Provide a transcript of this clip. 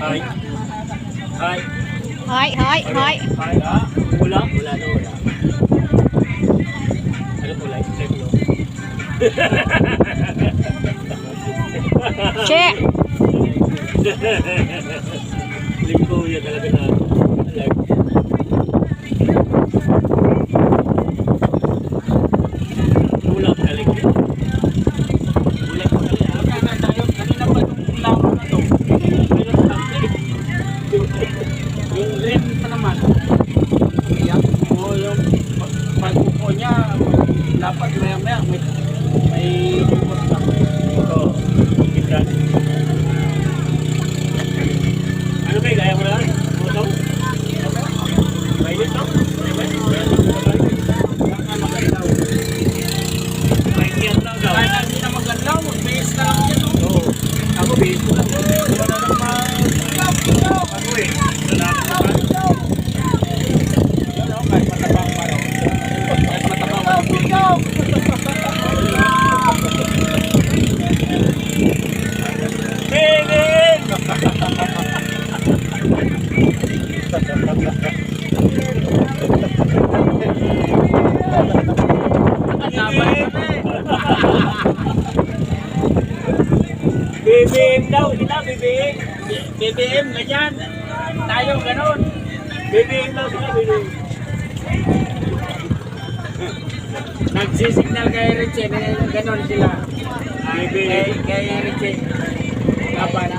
Hi. Hi. Hi, hi, hi. Hi. Wala. Wala na, wala. Ano po, live check no? Che. Lingko yan talaga na live. Wala pa galing yan. Wala pa galing. Kanina pa itong laro na to. Yung rim pa naman. O yung pagkuko niya, dapat maya-maya may ikot na. Oo. Bitan. Ano ba, gaya mo lang? Moto? Mainit no? Mainit lang daw. Kahit hindi na magalaw, mag-base na lang yan. Oo. Ako base ko lang. Wala nang ako eh. Wala nang kahit matabang pa rin. Kahit matabang pa rin. BBM daw, sila BBM. BBM, ganyan. Tayo, ganon. BBM daw sila, BBM. Nagsisignal kay Richie, ganon sila. Kay Richie. Kapan.